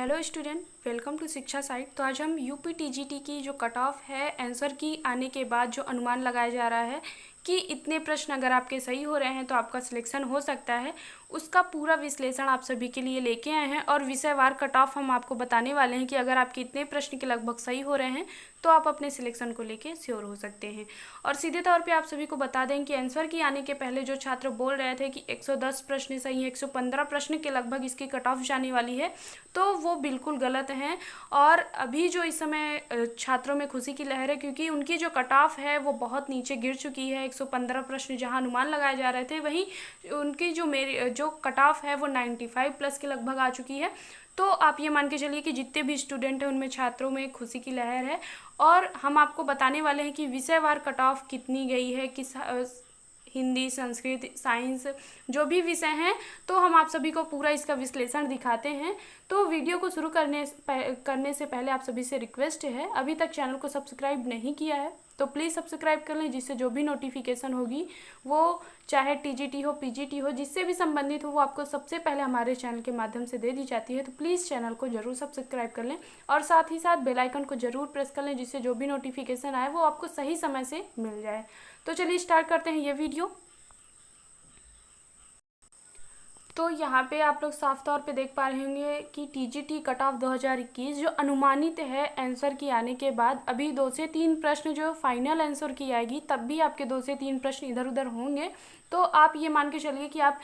Hello student, welcome to शिक्षा site. तो आज हम यूपी टीजीटी की जो कट ऑफ है आंसर की आने के बाद जो अनुमान लगाया जा रहा है कि इतने प्रश्न अगर आपके सही हो रहे हैं तो आपका सिलेक्शन हो सकता है, उसका पूरा विश्लेषण आप सभी के लिए लेके आए हैं। और विषयवार कट ऑफ हम आपको बताने वाले हैं कि अगर आपके इतने प्रश्न के लगभग सही हो रहे हैं तो आप अपने सिलेक्शन को लेके श्योर हो सकते हैं। और सीधे तौर पे आप सभी को बता दें कि आंसर की आने के पहले जो छात्र बोल रहे थे कि 110 प्रश्न सही हैं, 115 प्रश्न के लगभग इसकी कट ऑफ जाने वाली है, तो वो बिल्कुल गलत हैं। और अभी जो इस समय छात्रों में खुशी की लहर है, क्योंकि उनकी जो कट ऑफ है वो बहुत नीचे गिर चुकी है। 115 प्रश्न जहां अनुमान लगाए जा रहे थे, वहीं उनकी जो कट ऑफ है वो 95 प्लस के लगभग आ चुकी है। तो आप ये मान के चलिए कि जितने भी स्टूडेंट हैं उनमें छात्रों में खुशी की लहर है। और हम आपको बताने वाले हैं कि विषयवार कट ऑफ कितनी गई है, किस हिंदी, संस्कृत, साइंस जो भी विषय हैं, तो हम आप सभी को पूरा इसका विश्लेषण दिखाते हैं। तो वीडियो को शुरू करने से पहले आप सभी से रिक्वेस्ट है, अभी तक चैनल को सब्सक्राइब नहीं किया है तो प्लीज़ सब्सक्राइब कर लें, जिससे जो भी नोटिफिकेशन होगी वो चाहे टीजीटी हो, पीजीटी हो, जिससे भी संबंधित हो, वो आपको सबसे पहले हमारे चैनल के माध्यम से दे दी जाती है। तो प्लीज़ चैनल को जरूर सब्सक्राइब कर लें और साथ ही साथ बेल आइकन को जरूर प्रेस कर लें, जिससे जो भी नोटिफिकेशन आए वो आपको सही समय से मिल जाए। तो चलिए स्टार्ट करते हैं ये वीडियो। तो यहाँ पे आप लोग साफ तौर पे देख पा रहे होंगे कि टीजीटी कट ऑफ 2021 जो अनुमानित है आंसर की आने के बाद, अभी 2 से 3 प्रश्न जो फाइनल आंसर की आएगी तब भी आपके 2 से 3 प्रश्न इधर उधर होंगे। तो आप ये मान के चलिए कि आप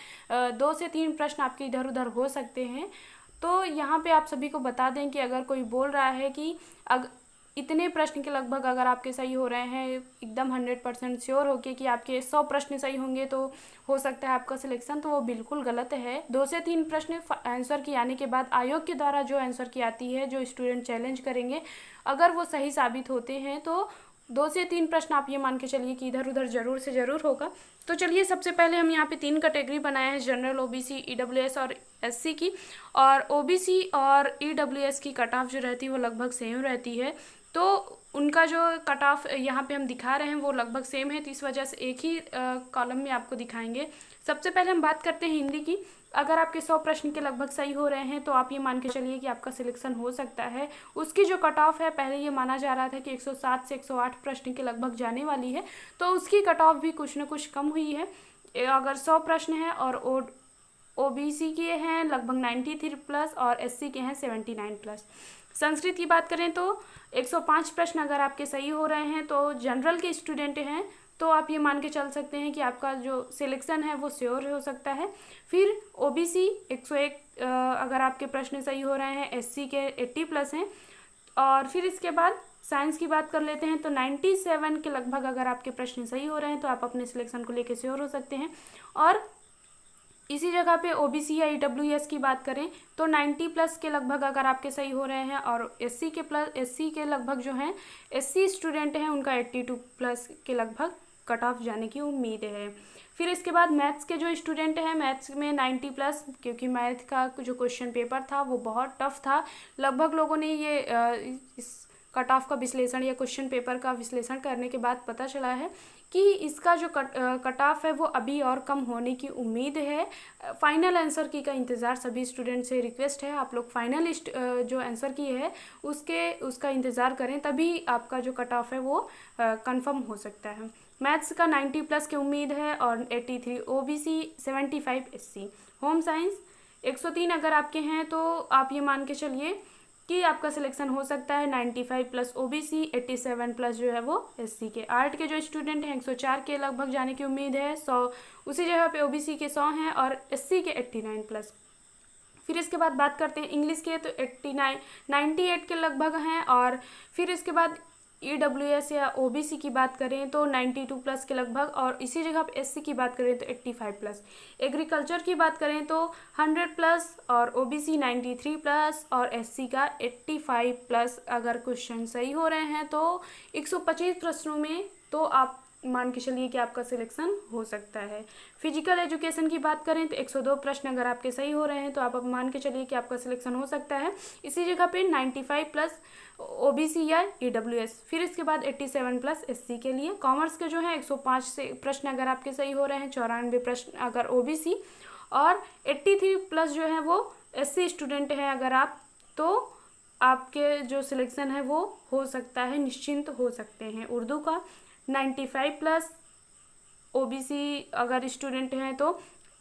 2 से 3 प्रश्न आपके इधर उधर हो सकते हैं। तो यहाँ पे आप सभी को बता दें कि अगर कोई बोल रहा है कि इतने प्रश्न के लगभग अगर आपके सही हो रहे हैं, एकदम 100% श्योर होके कि आपके 100 प्रश्न सही होंगे तो हो सकता है आपका सिलेक्शन, तो वो बिल्कुल गलत है। 2 से 3 प्रश्न आंसर की आने के बाद आयोग के द्वारा जो आंसर की आती है, जो स्टूडेंट चैलेंज करेंगे, अगर वो सही साबित होते हैं तो 2 से 3 प्रश्न आप ये मान के चलिए कि इधर उधर जरूर से जरूर होगा। तो चलिए सबसे पहले हम यहाँ पे 3 कैटेगरी बनाए हैं, जनरल, ओबीसी, ईडब्ल्यूएस और एससी की। और ओबीसी और ईडब्ल्यूएस की कट ऑफ जो रहती है वो लगभग सेम रहती है। तो उनका जो कट ऑफ यहाँ पे हम दिखा रहे हैं वो लगभग सेम है, तो इस वजह से एक ही कॉलम में आपको दिखाएंगे। सबसे पहले हम बात करते हैं हिंदी की। अगर आपके 100 प्रश्न के लगभग सही हो रहे हैं तो आप ये मान के चलिए कि आपका सिलेक्शन हो सकता है। उसकी जो कट ऑफ है, पहले ये माना जा रहा था कि 107 से 108 प्रश्न के लगभग जाने वाली है, तो उसकी कट ऑफ भी कुछ न कुछ कम हुई है। अगर 100 प्रश्न है और ओबीसी के हैं लगभग 93 प्लस और एससी के हैं 79 प्लस। संस्कृत की बात करें तो 105 प्रश्न अगर आपके सही हो रहे हैं तो जनरल के स्टूडेंट हैं तो आप ये मान के चल सकते हैं कि आपका जो सिलेक्शन है वो श्योर हो सकता है। फिर ओबीसी 101 अगर आपके प्रश्न सही हो रहे हैं, एससी के 80 प्लस हैं। और फिर इसके बाद साइंस की बात कर लेते हैं तो 97 के लगभग अगर आपके प्रश्न सही हो रहे हैं तो आप अपने सिलेक्शन को लेकर श्योर हो सकते हैं। और इसी जगह पे ओबीसी या ईडब्ल्यूएस की बात करें तो 90 प्लस के लगभग अगर आपके सही हो रहे हैं, और एससी के लगभग जो हैं, एससी स्टूडेंट हैं, उनका 82 प्लस के लगभग कट ऑफ जाने की उम्मीद है। फिर इसके बाद मैथ्स के जो स्टूडेंट हैं, मैथ्स में 90 प्लस, क्योंकि मैथ का जो क्वेश्चन पेपर था वो बहुत टफ था। लगभग लोगों ने ये इस कट ऑफ का विश्लेषण या क्वेश्चन पेपर का विश्लेषण करने के बाद पता चला है कि इसका जो कट ऑफ है वो अभी और कम होने की उम्मीद है। फाइनल आंसर की का इंतज़ार सभी स्टूडेंट से रिक्वेस्ट है, आप लोग फाइनल जो आंसर की है उसका इंतज़ार करें, तभी आपका जो कट ऑफ है वो कंफर्म हो सकता है। मैथ्स का 90 प्लस की उम्मीद है और 83 ओबीसी, 75 एससी। होम साइंस 103 अगर आपके हैं तो आप ये मान के चलिए कि आपका सिलेक्शन हो सकता है। 95 प्लस ओबीसी, 87 प्लस जो है वो एससी के। आर्ट के जो स्टूडेंट हैं 104 के लगभग जाने की उम्मीद है, 100 उसी जगह पे ओबीसी के 100 हैं और एससी के 89 प्लस। फिर इसके बाद बात करते हैं इंग्लिश के तो 98 के लगभग हैं। और फिर इसके बाद ईडब्ल्यूएस या ओबीसी की बात करें तो 92 प्लस के लगभग, और इसी जगह पर एससी की बात करें तो 85 प्लस। एग्रीकल्चर की बात करें तो 100 प्लस और ओबीसी 93 प्लस और एससी का 85 प्लस अगर क्वेश्चन सही हो रहे हैं तो 125 प्रश्नों में तो आप मान के चलिए कि आपका सिलेक्शन हो सकता है। फिजिकल एजुकेशन की बात करें तो 102 प्रश्न अगर आपके सही हो रहे हैं तो आप मान के चलिए कि आपका सिलेक्शन हो सकता है। इसी जगह पे 95 प्लस ओबीसी या ईडब्ल्यूएस। फिर इसके बाद 87 प्लस एससी के लिए। कॉमर्स के जो है 105 से प्रश्न अगर आपके सही हो रहे हैं, 94 प्रश्न अगर ओबीसी, और 83 प्लस जो है वो एससी स्टूडेंट हैं अगर आप तो आपके जो सिलेक्शन है वो हो सकता है, निश्चिंत हो सकते हैं। उर्दू का 95+ ओबीसी अगर स्टूडेंट हैं तो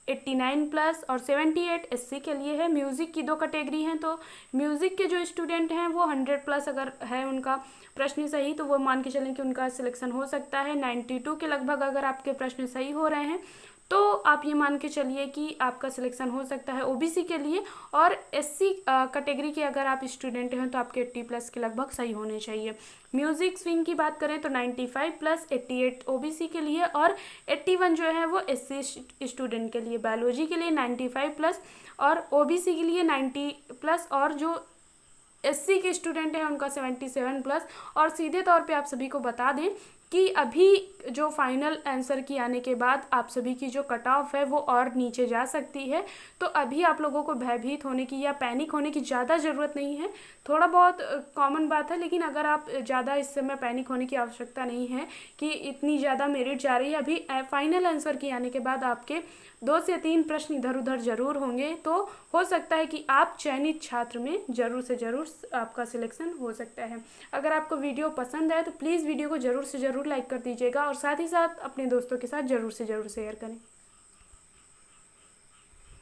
89+ और 78 एससी के लिए है। म्यूज़िक की 2 कैटेगरी हैं, तो म्यूज़िक के जो स्टूडेंट हैं वो 100+ अगर है उनका प्रश्न सही तो वो मान के चलें कि उनका सिलेक्शन हो सकता है। 92 के लगभग अगर आपके प्रश्न सही हो रहे हैं तो आप ये मान के चलिए कि आपका सिलेक्शन हो सकता है ओबीसी के लिए। और एससी कैटेगरी के अगर आप स्टूडेंट हैं तो आपके 80+ के लगभग सही होने चाहिए। म्यूज़िक स्विंग की बात करें तो 95+ 88 ओबीसी के लिए और 81 जो है वो एससी स्टूडेंट के लिए। बायोलॉजी के लिए 95+ और ओबीसी के लिए 90+ और जो एससी के स्टूडेंट हैं उनका 77+। और सीधे तौर पे आप सभी को बता दें कि अभी जो फाइनल आंसर की आने के बाद आप सभी की जो कट ऑफ है वो और नीचे जा सकती है। तो अभी आप लोगों को भयभीत होने की या पैनिक होने की ज़्यादा ज़रूरत नहीं है। थोड़ा बहुत कॉमन बात है, लेकिन अगर आप ज़्यादा इस समय पैनिक होने की आवश्यकता नहीं है कि इतनी ज़्यादा मेरिट जा रही है। अभी फाइनल आंसर की आने के बाद आपके 2 से 3 प्रश्न इधर उधर ज़रूर होंगे, तो हो सकता है कि आप चयनित छात्र में ज़रूर से ज़रूर आपका सिलेक्शन हो सकता है। अगर आपको वीडियो पसंद आए तो प्लीज़ वीडियो को ज़रूर से ज़रूर लाइक कर दीजिएगा और साथ ही साथ अपने दोस्तों के साथ ज़रूर से ज़रूर शेयर करें।